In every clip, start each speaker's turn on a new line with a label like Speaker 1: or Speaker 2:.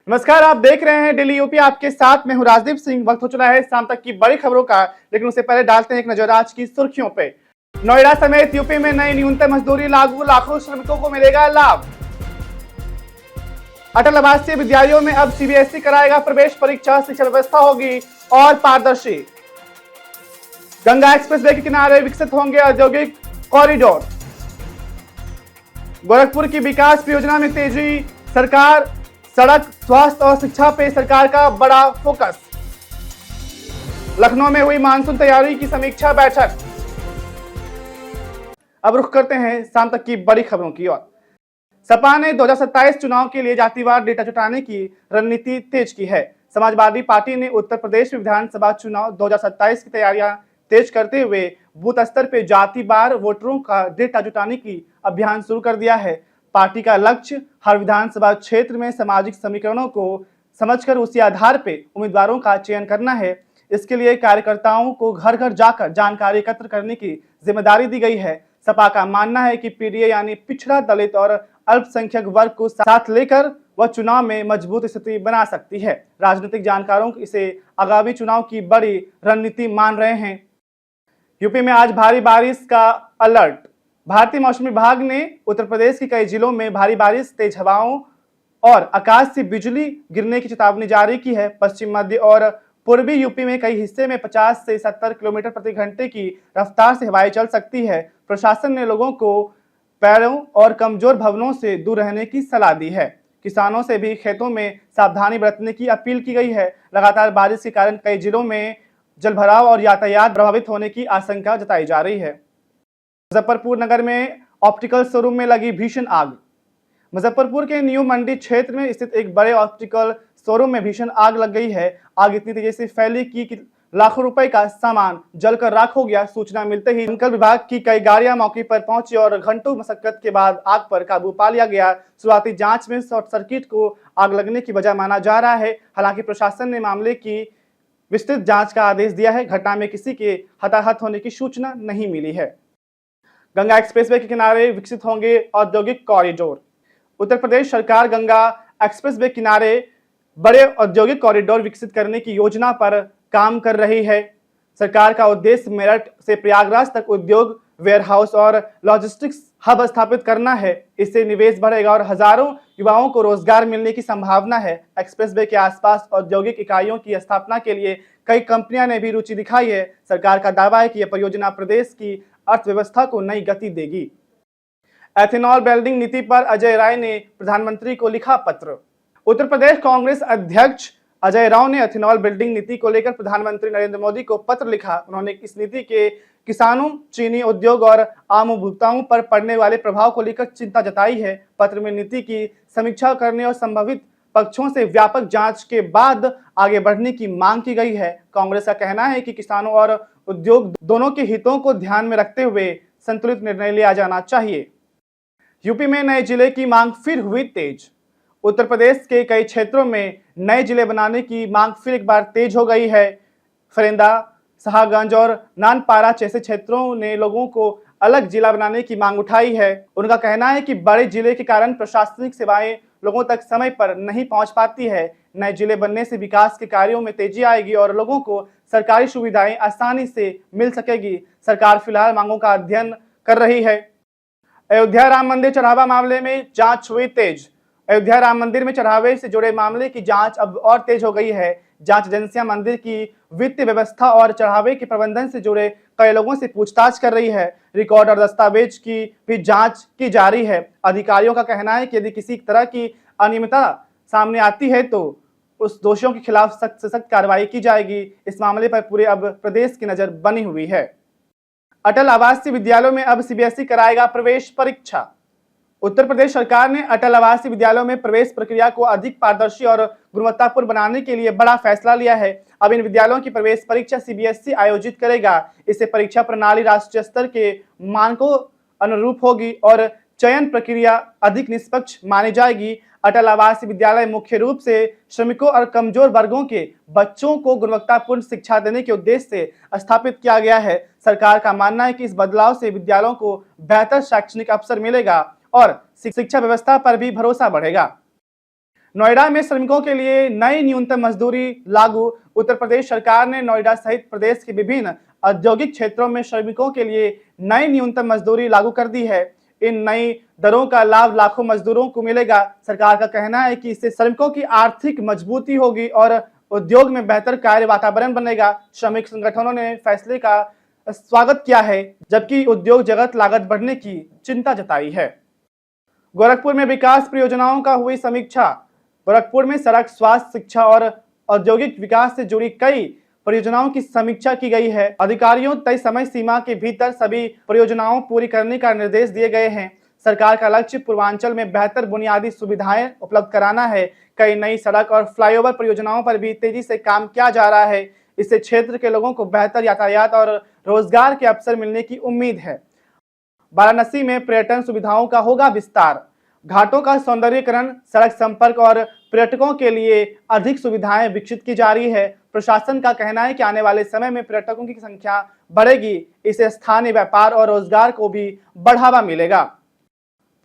Speaker 1: नमस्कार, आप देख रहे हैं डेली यूपी। आपके साथ मैं हूं राजदीप सिंह। वक्त हो चला है शाम तक की बड़ी खबरों का, लेकिन उससे पहले डालते हैं एक नजर आज की सुर्खियों पे। नोएडा समेत यूपी में नई न्यूनतम मजदूरी लागू, लाखों श्रमिकों को मिलेगा लाभ। अटल आवासीय विद्यालयों में अब सीबीएसई कराएगा प्रवेश परीक्षा, शिक्षा व्यवस्था होगी और पारदर्शी। गंगा एक्सप्रेसवे के किनारे विकसित होंगे औद्योगिक कॉरिडोर। गोरखपुर की विकास परियोजना में तेजी, सरकार सड़क, स्वास्थ्य और शिक्षा पे सरकार का बड़ा फोकस। लखनऊ में हुई मानसून तैयारी की समीक्षा बैठक। अब रुख करते हैं शाम तक की बड़ी खबरों की ओर। सपा ने 2027 चुनाव के लिए जातिवार डेटा जुटाने की रणनीति तेज की है। समाजवादी पार्टी ने उत्तर प्रदेश में विधानसभा चुनाव 2027 की तैयारियां तेज करते हुए बूथ स्तर पर जातिवार वोटरों का डेटा जुटाने की अभियान शुरू कर दिया है। पार्टी का लक्ष्य हर विधानसभा क्षेत्र में सामाजिक समीकरणों को समझकर उसी आधार पर उम्मीदवारों का चयन करना है। इसके लिए कार्यकर्ताओं को घर घर जाकर जानकारी एकत्र करने की जिम्मेदारी दी गई है। सपा का मानना है कि पीडीए यानी पिछड़ा, दलित और अल्पसंख्यक वर्ग को साथ लेकर वह चुनाव में मजबूत स्थिति बना सकती है। राजनीतिक जानकारों इसे आगामी चुनाव की बड़ी रणनीति मान रहे हैं। यूपी में आज भारी बारिश का अलर्ट। भारतीय मौसम विभाग ने उत्तर प्रदेश के कई जिलों में भारी बारिश, तेज हवाओं और आकाश से बिजली गिरने की चेतावनी जारी की है। पश्चिम, मध्य और पूर्वी यूपी में कई हिस्से में 50 से 70 किलोमीटर प्रति घंटे की रफ्तार से हवाएं चल सकती है। प्रशासन ने लोगों को पेड़ों और कमजोर भवनों से दूर रहने की सलाह दी है। किसानों से भी खेतों में सावधानी बरतने की अपील की गई है। लगातार बारिश के कारण कई जिलों में जलभराव और यातायात प्रभावित होने की आशंका जताई जा रही है। मुजफ्फरपुर नगर में ऑप्टिकल शोरूम में लगी भीषण आग। मुजफ्फरपुर के न्यू मंडी क्षेत्र में स्थित एक बड़े ऑप्टिकल शोरूम में भीषण आग लग गई है। आग इतनी तेजी से फैली कि लाखों रुपए का सामान जलकर राख हो गया। सूचना मिलते ही दमकल विभाग की कई गाड़ियां मौके पर पहुंची और घंटों मशक्कत के बाद आग पर काबू पा लिया गया। शुरुआती जांच में शॉर्ट सर्किट को आग लगने की वजह माना जा रहा है। हालांकि प्रशासन ने मामले की विस्तृत जांच का आदेश दिया है। घटना में किसी के हताहत होने की सूचना नहीं मिली है। गंगा एक्सप्रेसवे के किनारे विकसित होंगे औद्योगिक कॉरिडोर। उत्तर प्रदेश सरकार गंगा एक्सप्रेसवे किनारे बड़े औद्योगिक कॉरिडोर विकसित करने की योजना पर काम कर रही है। सरकार का उद्देश्य मेरठ से प्रयागराज तक उद्योग, वेयरहाउस और लॉजिस्टिक्स हब स्थापित करना है। इससे निवेश बढ़ेगा और हजारों युवाओं को रोजगार मिलने की संभावना है। एक्सप्रेसवे के आसपास औद्योगिक इकाइयों की स्थापना के लिए कई कंपनियां ने भी रुचि दिखाई है। सरकार का दावा है कि यह परियोजना प्रदेश की अर्थव्यवस्था को नई गति देगी। एथेनॉल ब्लेंडिंग नीति पर अजय राय ने प्रधानमंत्री को लिखा पत्र। उत्तर प्रदेश कांग्रेस अध्यक्ष अजय राव ने एथेनॉल ब्लेंडिंग नीति को लेकर प्रधानमंत्री नरेंद्र मोदी को पत्र लिखा। उन्होंने इस नीति के किसानों, चीनी उद्योग और आम उपभोक्ताओं पर पड़ने वाले प्रभाव को लेकर चिंता जताई है। पत्र में नीति की समीक्षा करने और संभावित पक्षों से व्यापक जांच के बाद आगे बढ़ने की मांग की गई है। कांग्रेस का कहना है कि किसानों और उद्योग दोनों के हितों को ध्यान में रखते हुए संतुलित निर्णय लिया जाना चाहिए। यूपी में नए जिले की मांग फिर हुई तेज। उत्तर प्रदेश के कई क्षेत्रों में नए जिले बनाने की मांग फिर एक बार तेज हो गई है। फरेंदा, शाहगंज और नानपारा जैसे क्षेत्रों ने लोगों को अलग जिला बनाने की मांग उठाई है। उनका कहना है कि बड़े जिले के कारण प्रशासनिक सेवाएं लोगों तक समय पर नहीं पहुंच पाती है। नए जिले बनने से विकास के कार्यों में तेजी आएगी और लोगों को सरकारी सुविधाएं आसानी से मिल सकेगी। सरकार फिलहाल मांगों का अध्ययन कर रही है। अयोध्या राम मंदिर चढ़ावा मामले में जांच हुई तेज। अयोध्या राम मंदिर में चढ़ावे से जुड़े मामले की जांच अब और तेज हो गई है। जांच एजेंसियां मंदिर की वित्तीय व्यवस्था और चढ़ावे के प्रबंधन से जुड़े कई लोगों से पूछताछ कर रही है। रिकॉर्ड और दस्तावेज की भी जांच की जा रही है। अधिकारियों का कहना है कि यदि किसी तरह की अनियमितता सामने आती है तो उस दोषियों के खिलाफ सख्त से सख्त कार्रवाई की जाएगी। इस मामले पर पूरे अब प्रदेश की नजर बनी हुई है। अटल आवासीय विद्यालयों में अब सीबीएसई कराएगा प्रवेश परीक्षा। उत्तर प्रदेश सरकार ने अटल आवासीय विद्यालयों में प्रवेश प्रक्रिया को अधिक पारदर्शी और गुणवत्तापूर्ण बनाने के लिए बड़ा फैसला लिया है। अब इन विद्यालयों की प्रवेश परीक्षा सीबीएसई आयोजित करेगा। इससे परीक्षा प्रणाली राष्ट्रीय स्तर के मानकों अनुरूप होगी और चयन प्रक्रिया अधिक निष्पक्ष मानी जाएगी। अटल आवासीय विद्यालय मुख्य रूप से श्रमिकों और कमजोर वर्गों के बच्चों को गुणवत्तापूर्ण शिक्षा देने के उद्देश्य से स्थापित किया गया है। सरकार का मानना है कि इस बदलाव से विद्यालयों को बेहतर शैक्षणिक अवसर मिलेगा और शिक्षा व्यवस्था पर भी भरोसा बढ़ेगा। नोएडा में श्रमिकों के लिए नई न्यूनतम मजदूरी लागू। उत्तर प्रदेश सरकार ने नोएडा सहित प्रदेश के विभिन्न औद्योगिक क्षेत्रों में श्रमिकों के लिए नई न्यूनतम मजदूरी लागू कर दी है। इन नई दरों का लाभ लाखों मजदूरों को मिलेगा। सरकार का कहना है कि इससे श्रमिकों की आर्थिक मजबूती होगी और उद्योग में बेहतर कार्य वातावरण बनेगा। श्रमिक संगठनों ने फैसले का स्वागत किया है, जबकि उद्योग जगत लागत बढ़ने की चिंता जताई है। गोरखपुर में विकास परियोजनाओं का हुई समीक्षा। गोरखपुर में सड़क, स्वास्थ्य, शिक्षा और औद्योगिक विकास से जुड़ी कई परियोजनाओं की समीक्षा की गई है। अधिकारियों तय समय सीमा के भीतर सभी परियोजनाओं पूरी करने का निर्देश दिए गए हैं। सरकार का लक्ष्य पूर्वांचल में बेहतर बुनियादी सुविधाएं उपलब्ध कराना है। कई नई सड़क और फ्लाईओवर परियोजनाओं पर भी तेजी से काम किया जा रहा है। इससे क्षेत्र के लोगों को बेहतर यातायात और रोजगार के अवसर मिलने की उम्मीद है। वाराणसी में पर्यटन सुविधाओं का होगा विस्तार। घाटों का सौंदर्यीकरण, सड़क संपर्क और पर्यटकों के लिए अधिक सुविधाएं विकसित की जा रही है। प्रशासन का कहना है कि आने वाले समय में पर्यटकों की संख्या बढ़ेगी। इससे स्थानीय व्यापार और रोजगार को भी बढ़ावा मिलेगा।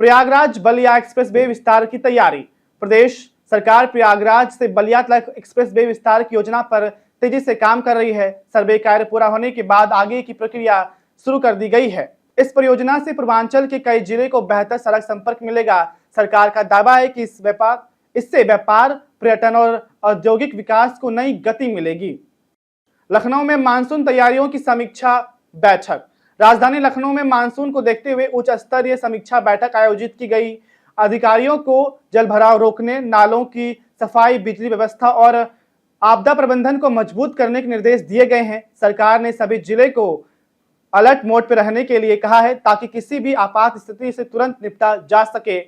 Speaker 1: प्रयागराज बलिया एक्सप्रेस वे विस्तार की तैयारी। प्रदेश सरकार प्रयागराज से बलिया तक एक्सप्रेस वे विस्तार की योजना पर तेजी से काम कर रही है। सर्वे कार्य पूरा होने के बाद आगे की प्रक्रिया शुरू कर दी गई है। इस परियोजना से पूर्वांचल के कई जिले को बेहतर सड़क संपर्क मिलेगा। सरकार का दावा है कि इससे व्यापार, पर्यटन और औद्योगिक विकास को नई गति मिलेगी। लखनऊ में मानसून तैयारियों की समीक्षा बैठक। राजधानी लखनऊ में मानसून को देखते हुए उच्च स्तरीय समीक्षा बैठक आयोजित की गई। अधिकारियों को जलभराव रोकने, नालों की सफाई, बिजली व्यवस्था और आपदा प्रबंधन को मजबूत करने के निर्देश दिए गए हैं। सरकार ने सभी जिले को अलर्ट मोड पर रहने के लिए कहा है, ताकि किसी भी आपात स्थिति से तुरंत निपटा जा सके।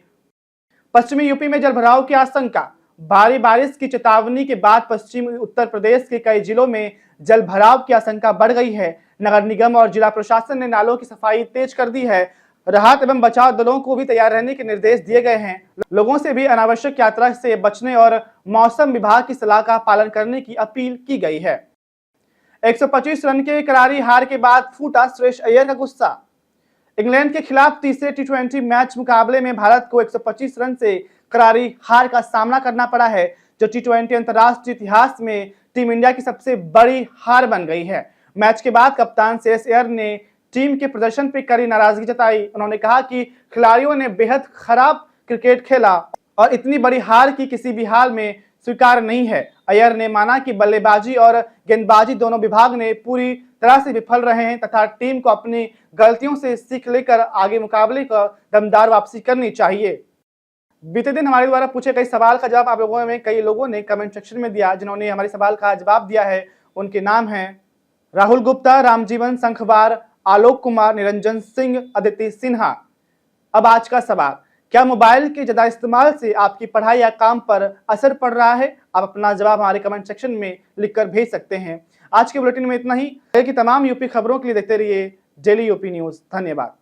Speaker 1: पश्चिमी यूपी में जलभराव की आशंका। भारी बारिश की चेतावनी के बाद पश्चिमी उत्तर प्रदेश के कई जिलों में जलभराव की आशंका बढ़ गई है। नगर निगम और जिला प्रशासन ने नालों की सफाई तेज कर दी है। राहत एवं बचाव दलों को भी तैयार रहने के निर्देश दिए गए हैं। लोगों से भी अनावश्यक यात्रा से बचने और मौसम विभाग की सलाह का पालन करने की अपील की गई है। 125 रन के करारी हार के बाद फूटा श्रेयस अय्यर का गुस्सा। इंग्लैंड के खिलाफ तीसरे टी20 मैच मुकाबले में भारत को 125 रन से करारी हार का सामना करना पड़ा है, जो टी20 अंतर्राष्ट्रीय इतिहास में टीम इंडिया की सबसे बड़ी हार बन गई है। मैच के बाद कप्तान श्रेयस अय्यर ने टीम के प्रदर्शन पर कड़ी नाराजगी जताई। उन्होंने कहा कि खिलाड़ियों ने बेहद खराब क्रिकेट खेला और इतनी बड़ी हार की किसी भी हाल में स्वीकार नहीं है। अय्यर ने माना कि बल्लेबाजी और गेंदबाजी दोनों विभाग ने पूरी तरह से विफल रहे हैं तथा टीम को अपनी गलतियों से सीख लेकर आगे मुकाबले का दमदार वापसी करनी चाहिए। बीते दिन हमारे द्वारा पूछे गए सवाल का जवाब आप लोगों में कई लोगों ने कमेंट सेक्शन में दिया। जिन्होंने हमारे सवाल का जवाब दिया है उनके नाम हैं राहुल गुप्ता, रामजीवन संखवार, आलोक कुमार, निरंजन सिंह, अदिति सिन्हा। अब आज का सवाल, क्या मोबाइल के ज्यादा इस्तेमाल से आपकी पढ़ाई या काम पर असर पड़ रहा है? आप अपना जवाब हमारे कमेंट सेक्शन में लिखकर भेज सकते हैं। आज के बुलेटिन में इतना ही। कि तमाम यूपी खबरों के लिए देखते रहिए डेली यूपी न्यूज। धन्यवाद।